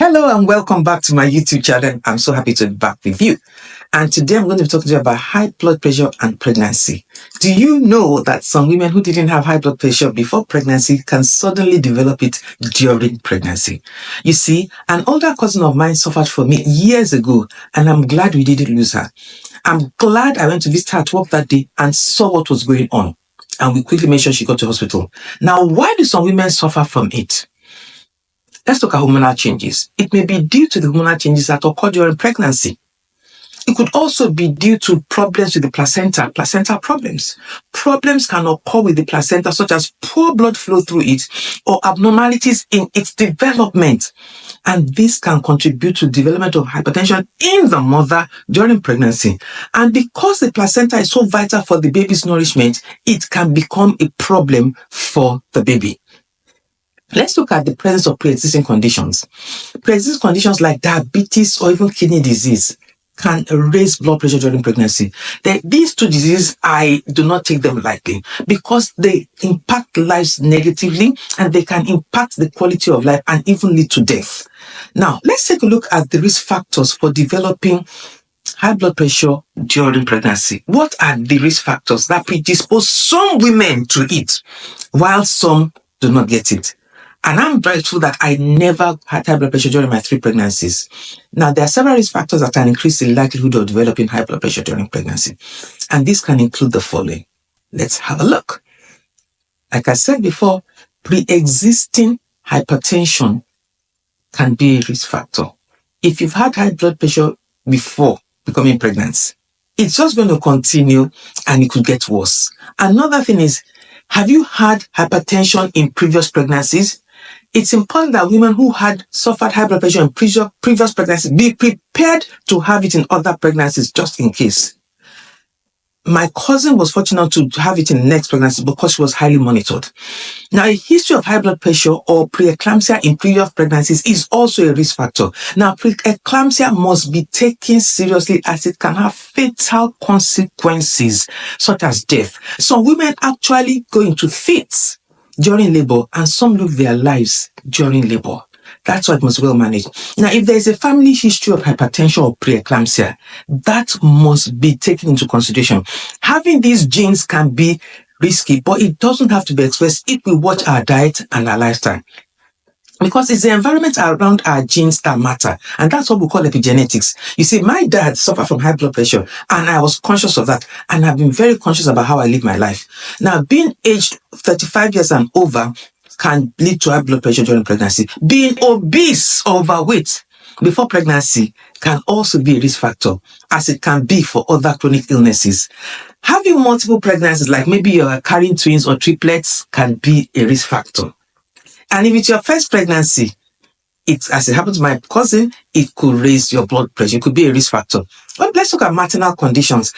Hello and welcome back to my YouTube channel. I'm so happy to be back with you. And today I'm going to be talking to you about high blood pressure and pregnancy. Do you know that some women who didn't have high blood pressure before pregnancy can suddenly develop it during pregnancy? You see, an older cousin of mine suffered from it years ago, and I'm glad we didn't lose her. I'm glad I went to visit her at work that day and saw what was going on. And we quickly made sure she got to hospital. Now, why do some women suffer from it? Let's look at hormonal changes. It may be due to the hormonal changes that occur during pregnancy. It could also be due to problems with the placenta problems. Problems can occur with the placenta, such as poor blood flow through it or abnormalities in its development. And this can contribute to development of hypertension in the mother during pregnancy. And because the placenta is so vital for the baby's nourishment, it can become a problem for the baby. Let's look at the presence of pre-existing conditions. Pre-existing conditions like diabetes or even kidney disease can raise blood pressure during pregnancy. These two diseases, I do not take them lightly because they impact lives negatively and they can impact the quality of life and even lead to death. Now, let's take a look at the risk factors for developing high blood pressure during pregnancy. What are the risk factors that predispose some women to it while some do not get it? And I'm grateful that I never had high blood pressure during my 3 pregnancies. Now, there are several risk factors that can increase the likelihood of developing high blood pressure during pregnancy. And this can include the following. Let's have a look. Like I said before, pre-existing hypertension can be a risk factor. If you've had high blood pressure before becoming pregnant, it's just going to continue and it could get worse. Another thing is, have you had hypertension in previous pregnancies? It's important that women who had suffered high blood pressure in previous pregnancies be prepared to have it in other pregnancies just in case. My cousin was fortunate to have it in the next pregnancy because she was highly monitored. Now, a history of high blood pressure or preeclampsia in previous pregnancies is also a risk factor. Now, preeclampsia must be taken seriously as it can have fatal consequences such as death. Some women actually go into fits during labor and some lose their lives during labor. That's why it must be well managed. Now, if there is a family history of hypertension or preeclampsia, that must be taken into consideration. Having these genes can be risky, but it doesn't have to be expressed if we watch our diet and our lifestyle. Because it's the environment around our genes that matter. And that's what we call epigenetics. You see, my dad suffered from high blood pressure and I was conscious of that. And I've been very conscious about how I live my life. Now, being aged 35 years and over can lead to high blood pressure during pregnancy. Being obese or overweight before pregnancy can also be a risk factor, as it can be for other chronic illnesses. Having multiple pregnancies, like maybe you're carrying twins or triplets, can be a risk factor. And if it's your first pregnancy, as it happened to my cousin, it could raise your blood pressure. It could be a risk factor. But let's look at maternal conditions.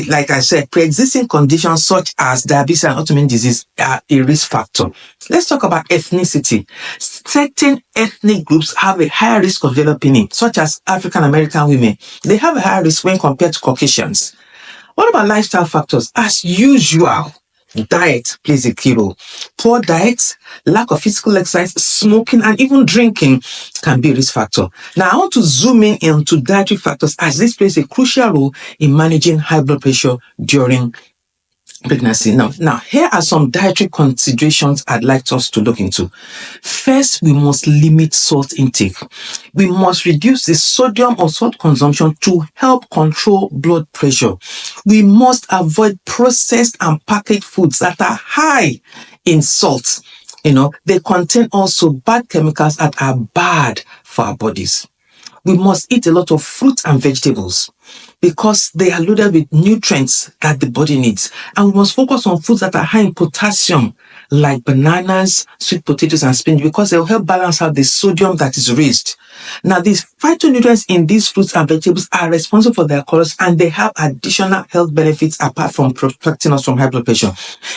Like I said, pre-existing conditions such as diabetes and autoimmune disease are a risk factor. Let's talk about ethnicity. Certain ethnic groups have a higher risk of developing it, such as African American women. They have a higher risk when compared to Caucasians. What about lifestyle factors? As usual, diet plays a key role. Poor diet, lack of physical exercise, smoking, and even drinking can be a risk factor. Now, I want to zoom in into dietary factors as this plays a crucial role in managing high blood pressure during pregnancy. Now, here are some dietary considerations I'd like us to look into. First, we must limit salt intake. We must reduce the sodium or salt consumption to help control blood pressure. We must avoid processed and packaged foods that are high in salt. They contain also bad chemicals that are bad for our bodies. We must eat a lot of fruits and vegetables because they are loaded with nutrients that the body needs. And we must focus on foods that are high in potassium, like bananas, sweet potatoes, and spinach, because they will help balance out the sodium that is raised. Now, these phytonutrients in these fruits and vegetables are responsible for their colors, and they have additional health benefits apart from protecting us from high blood pressure.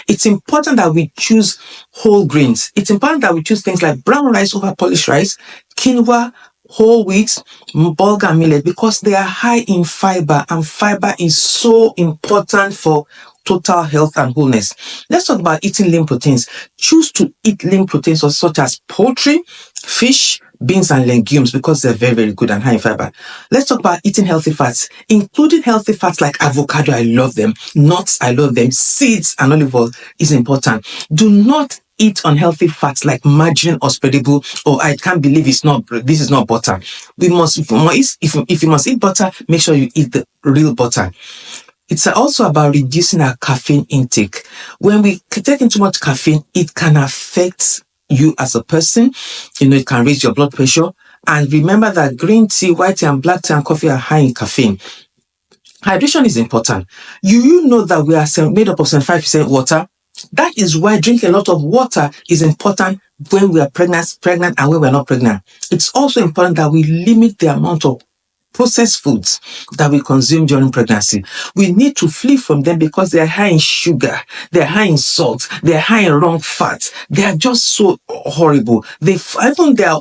It's important that we choose whole grains. It's important that we choose things like brown rice over polished rice, quinoa, whole wheat, bulgur millet, because they are high in fiber, and fiber is so important for total health and wholeness. Let's talk about eating lean proteins. Choose to eat lean proteins such as poultry, fish, beans and legumes because they're very, very good and high in fiber. Let's talk about eating healthy fats, including healthy fats like avocado. I love them. Nuts, I love them. Seeds and olive oil is important. Do not eat unhealthy fats like margarine or spreadable, or I can't believe this is not butter. If you must eat butter, make sure you eat the real butter. It's also about reducing our caffeine intake. When we take in too much caffeine, it can affect you as a person. It can raise your blood pressure. And remember that green tea, white tea, and black tea and coffee are high in caffeine. Hydration is important. You know that we are made up of 75% water. That is why drinking a lot of water is important when we are pregnant and when we're not pregnant. It's also important that we limit the amount of processed foods that we consume during pregnancy. We need to flee from them because they are high in sugar, they're high in salt, they're high in wrong fat. They are just so horrible. There are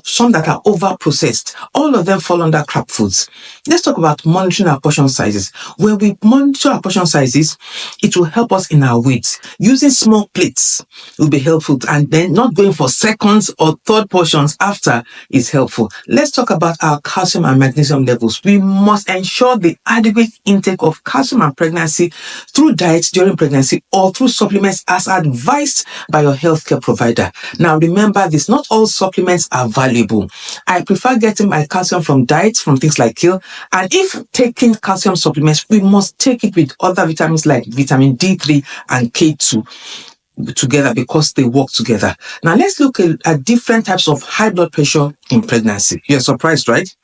some that are over processed. All of them fall under crap foods. Let's talk about monitoring our portion sizes. When we monitor our portion sizes, it will help us in our weight. Using small plates will be helpful, and then not going for seconds or third portions after is helpful. Let's talk about our calcium and magnesium levels. We must ensure the adequate intake of calcium and pregnancy through diet during pregnancy or through supplements as advised by your healthcare provider. Now, remember this, not all supplements are valuable. I prefer getting my calcium from diets, from things like kale. And if taking calcium supplements, we must take it with other vitamins like vitamin D3 and K2 together because they work together. Now, let's look at different types of high blood pressure in pregnancy. You're surprised, right?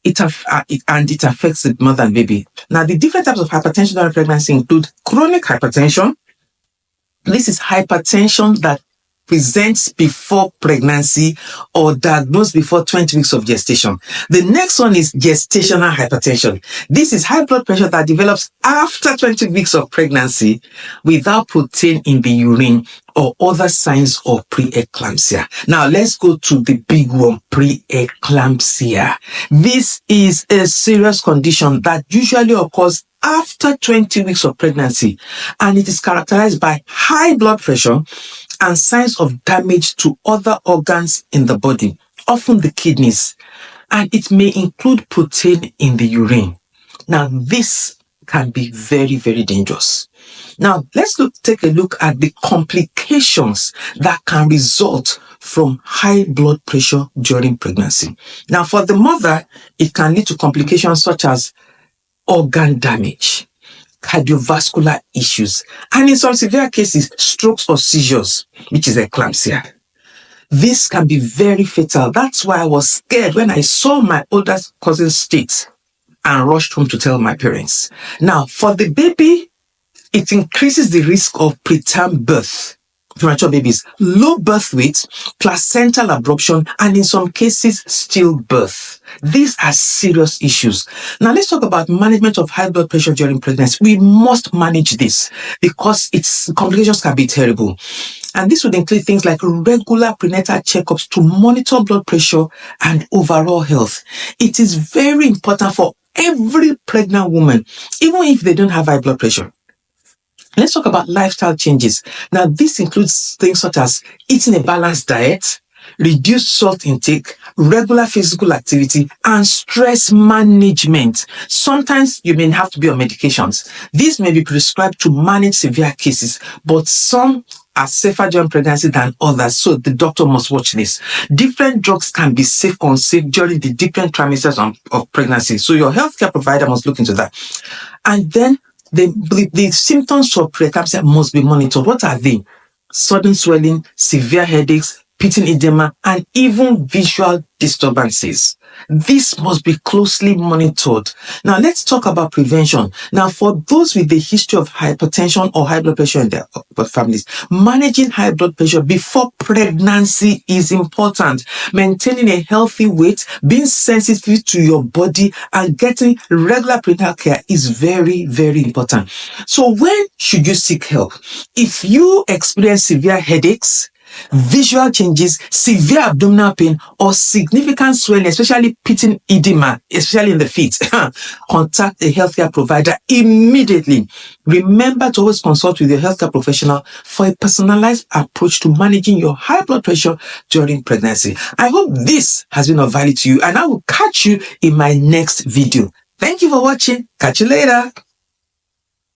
It affects the mother and baby. Now, the different types of hypertension during pregnancy include chronic hypertension. This is hypertension that presents before pregnancy or diagnosed before 20 weeks of gestation. The next one is gestational hypertension. This is high blood pressure that develops after 20 weeks of pregnancy without protein in the urine or other signs of preeclampsia. Now, let's go to the big one, preeclampsia. This is a serious condition that usually occurs after 20 weeks of pregnancy, and it is characterized by high blood pressure and signs of damage to other organs in the body, often the kidneys, and it may include protein in the urine. Now, this can be very, very dangerous. Now, let's take a look at the complications that can result from high blood pressure during pregnancy. Now, for the mother, it can lead to complications such as organ damage, cardiovascular issues, and in some severe cases, strokes or seizures, which is eclampsia. This can be very fatal. That's why I was scared when I saw my older cousin state and rushed home to tell my parents. Now, for the baby, it increases the risk of preterm birth, premature babies, low birth weight, placental abruption, and in some cases, stillbirth. These are serious issues. Now, let's talk about management of high blood pressure during pregnancy. We must manage this because its complications can be terrible. And this would include things like regular prenatal checkups to monitor blood pressure and overall health. It is very important for every pregnant woman, even if they don't have high blood pressure. Let's talk about lifestyle changes. Now, this includes things such as eating a balanced diet, reduced salt intake, regular physical activity, and stress management. Sometimes you may have to be on medications. These may be prescribed to manage severe cases, but some are safer during pregnancy than others, so the doctor must watch this. Different drugs can be safe or unsafe during the different trimesters of pregnancy, so your healthcare provider must look into that. And then the symptoms for preeclampsia must be monitored. What are they? Sudden swelling, severe headaches, pitting edema, and even visual disturbances. This must be closely monitored. Now, let's talk about prevention. Now, for those with a history of hypertension or high blood pressure in their families, managing high blood pressure before pregnancy is important. Maintaining a healthy weight, being sensitive to your body, and getting regular prenatal care is very, very important. So when should you seek help? If you experience severe headaches, visual changes, severe abdominal pain, or significant swelling, especially pitting edema, especially in the feet, contact a healthcare provider immediately. Remember to always consult with your healthcare professional for a personalized approach to managing your high blood pressure during pregnancy. I hope this has been of value to you, and I will catch you in my next video. Thank you for watching. Catch you later.